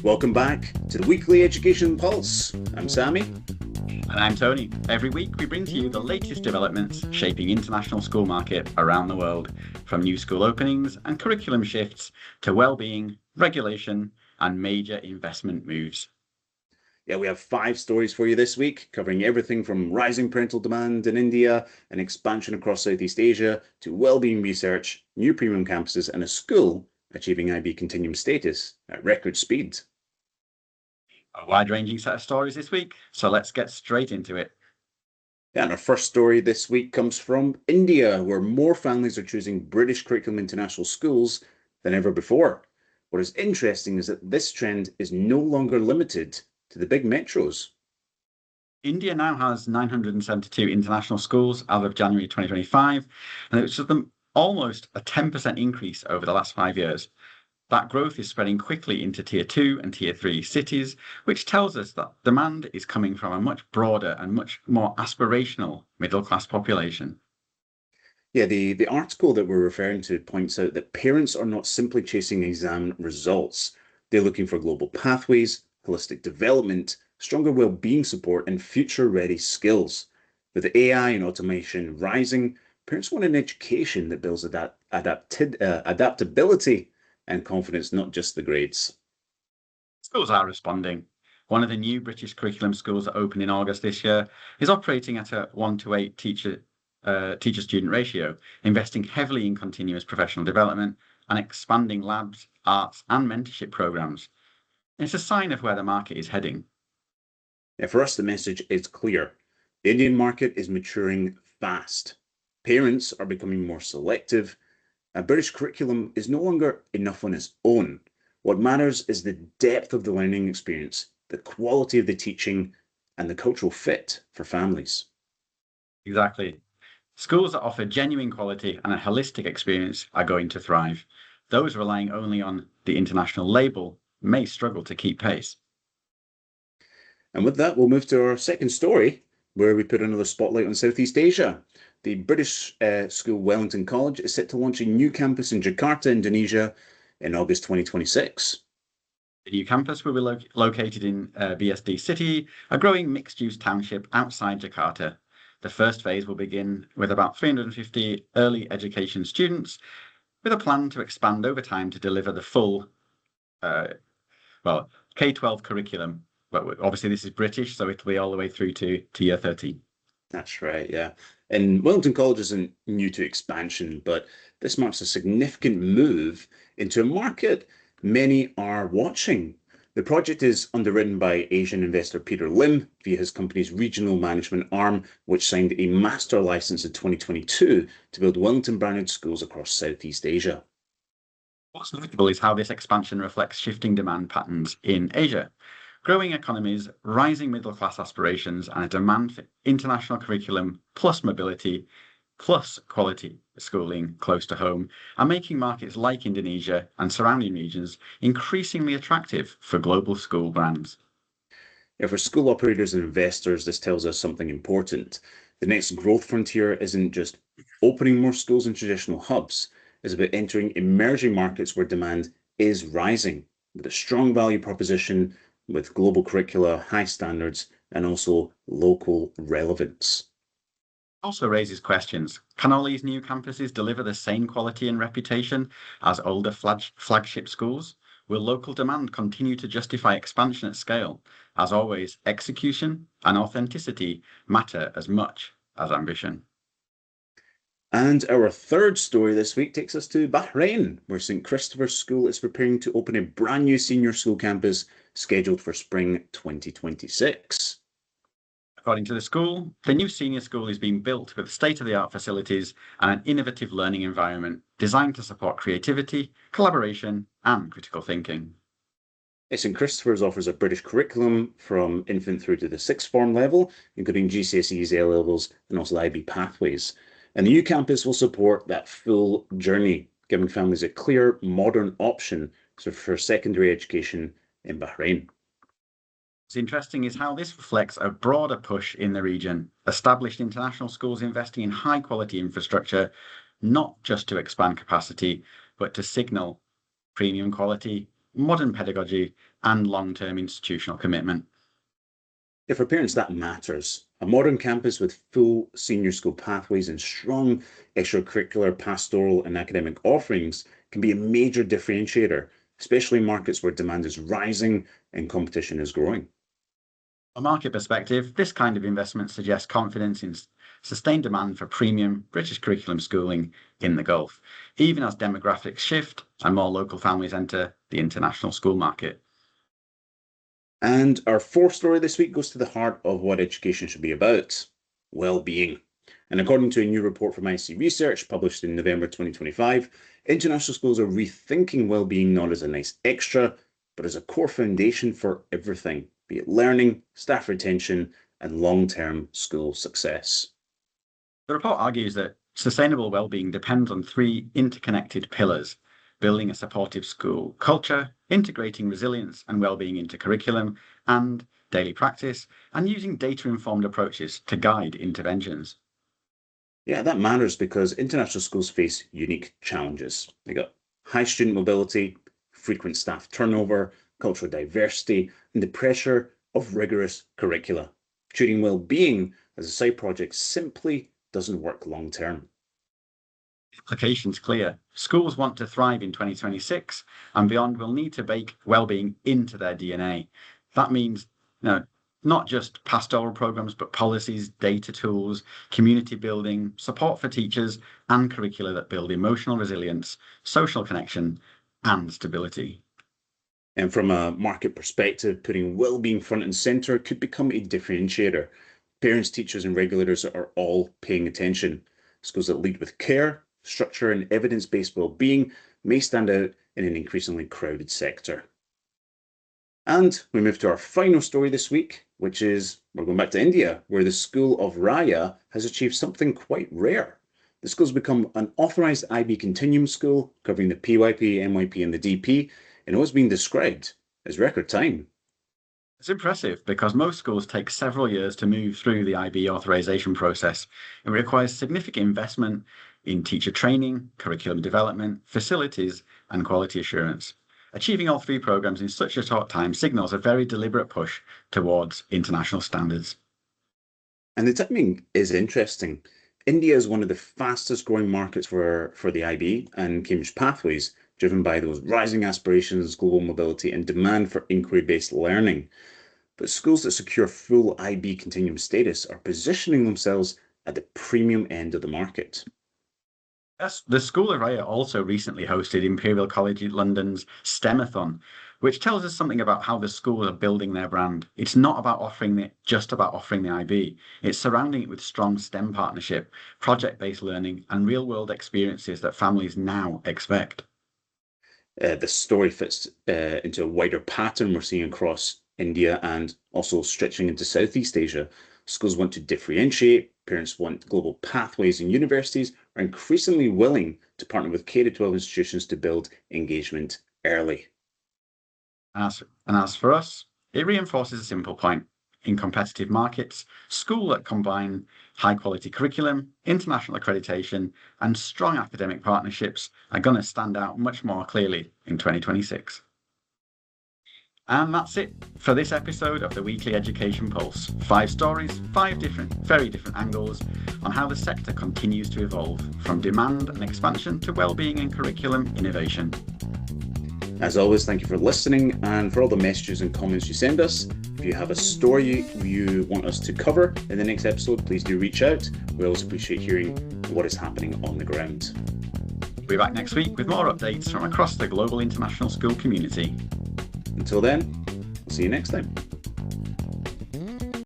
Welcome back to the Weekly Education Pulse. I'm Sammy. And I'm Tony. Every week we bring to you the latest developments shaping international school market around the world, from new school openings and curriculum shifts to well-being, regulation and major investment moves. Yeah, we have 5 stories for you this week, covering everything from rising parental demand in India and expansion across Southeast Asia to well-being research, new premium campuses and a school achieving IB Continuum status at record speed. A wide-ranging set of stories this week, so let's get straight into it. Yeah, and our first story this week comes from India, where more families are choosing British curriculum international schools than ever before. What is interesting is that this trend is no longer limited to the big metros. India now has 972 international schools as of January 2025, and it's almost a 10% increase over the last 5 years. That growth is spreading quickly into Tier 2 and Tier 3 cities, which tells us that demand is coming from a much broader and much more aspirational middle-class population. Yeah, the article that we're referring to points out that parents are not simply chasing exam results. They're looking for global pathways, holistic development, stronger well-being support, and future-ready skills. With AI and automation rising, parents want an education that builds adaptability and confidence, not just the grades. Schools are responding. One of the new British curriculum schools that opened in August this year is operating at a 1:8 teacher-student ratio, investing heavily in continuous professional development and expanding labs, arts and mentorship programs. It's a sign of where the market is heading. Now, for us, the message is clear. The Indian market is maturing fast. Parents are becoming more selective. A British curriculum is no longer enough on its own. What matters is the depth of the learning experience, the quality of the teaching, and the cultural fit for families. Exactly. Schools that offer genuine quality and a holistic experience are going to thrive. Those relying only on the international label may struggle to keep pace. And with that, we'll move to our second story, where we put another spotlight on Southeast Asia. The British school Wellington College is set to launch a new campus in Jakarta, Indonesia in August 2026. The new campus will be located in BSD City, a growing mixed-use township outside Jakarta. The first phase will begin with about 350 early education students, with a plan to expand over time to deliver the full K-12 curriculum. But obviously this is British, so it'll be all the way through to year 13. That's right, yeah. And Wellington College isn't new to expansion, but this marks a significant move into a market many are watching. The project is underwritten by Asian investor Peter Lim via his company's regional management arm, which signed a master license in 2022 to build Wellington-branded schools across Southeast Asia. What's notable is how this expansion reflects shifting demand patterns in Asia. Growing economies, rising middle-class aspirations, and a demand for international curriculum plus mobility plus quality schooling close to home are making markets like Indonesia and surrounding regions increasingly attractive for global school brands. Yeah, for school operators and investors, this tells us something important. The next growth frontier isn't just opening more schools in traditional hubs. It's about entering emerging markets where demand is rising with a strong value proposition, with global curricula, high standards, and also local relevance. Also raises questions. Can all these new campuses deliver the same quality and reputation as older flagship schools? Will local demand continue to justify expansion at scale? As always, execution and authenticity matter as much as ambition. And our third story this week takes us to Bahrain, where St. Christopher's School is preparing to open a brand new senior school campus scheduled for spring 2026. According to the school, the new senior school is being built with state-of-the-art facilities and an innovative learning environment designed to support creativity, collaboration, and critical thinking. St. Christopher's offers a British curriculum from infant through to the sixth form level, including GCSEs, A-levels, and also IB pathways. And the new campus will support that full journey, giving families a clear, modern option for secondary education in Bahrain. What's interesting is how this reflects a broader push in the region, established international schools investing in high-quality infrastructure, not just to expand capacity, but to signal premium quality, modern pedagogy, and long-term institutional commitment. Yeah, for parents, that matters. A modern campus with full senior school pathways and strong extracurricular, pastoral, and academic offerings can be a major differentiator, especially in markets where demand is rising and competition is growing. From a market perspective, this kind of investment suggests confidence in sustained demand for premium British curriculum schooling in the Gulf, even as demographics shift and more local families enter the international school market. And our fourth story this week goes to the heart of what education should be about: well-being. And according to a new report from IC Research published in November 2025, international schools are rethinking well-being not as a nice extra, but as a core foundation for everything, be it learning, staff retention, and long-term school success. The report argues that sustainable well-being depends on three interconnected pillars: building a supportive school culture, integrating resilience and well-being into curriculum and daily practice, and using data-informed approaches to guide interventions. Yeah, that matters because international schools face unique challenges. They got high student mobility, frequent staff turnover, cultural diversity, and the pressure of rigorous curricula. Treating well-being as a side project simply doesn't work long term. The implication's clear. Schools want to thrive in 2026 and beyond will need to bake well-being into their DNA. That means, not just pastoral programs, but policies, data tools, community building, support for teachers, and curricula that build emotional resilience, social connection, and stability. And from a market perspective, putting well-being front and center could become a differentiator. Parents, teachers, and regulators are all paying attention. Schools that lead with care, structure, and evidence-based well-being may stand out in an increasingly crowded sector. And we move to our final story this week, which is we're going back to India, where the School of Raya has achieved something quite rare. The school's become an authorized IB continuum school covering the PYP, MYP, and the DP, and what's being described as record time. It's impressive because most schools take several years to move through the IB authorization process. It requires significant investment in teacher training, curriculum development, facilities, and quality assurance. Achieving all three programs in such a short time signals a very deliberate push towards international standards. And the timing is interesting. India is one of the fastest growing markets for the IB and Cambridge pathways, driven by those rising aspirations, global mobility, and demand for inquiry-based learning. But schools that secure full IB continuum status are positioning themselves at the premium end of the market. The School of Raya also recently hosted Imperial College London's STEMathon, which tells us something about how the schools are building their brand. It's not about just about offering the IB. It's surrounding it with strong STEM partnership, project-based learning, and real-world experiences that families now expect. The story fits into a wider pattern we're seeing across India and also stretching into Southeast Asia. Schools want to differentiate, parents want global pathways, and universities are increasingly willing to partner with K-12 institutions to build engagement early. As for us, it reinforces a simple point. In competitive markets, schools that combine high-quality curriculum, international accreditation, and strong academic partnerships are going to stand out much more clearly in 2026. And that's it for this episode of the Weekly Education Pulse. 5 stories, 5 very different angles on how the sector continues to evolve, from demand and expansion to well-being and curriculum innovation. As always, thank you for listening and for all the messages and comments you send us. If you have a story you want us to cover in the next episode, please do reach out. We always appreciate hearing what is happening on the ground. We'll be back next week with more updates from across the global international school community. Until then, we'll see you next time.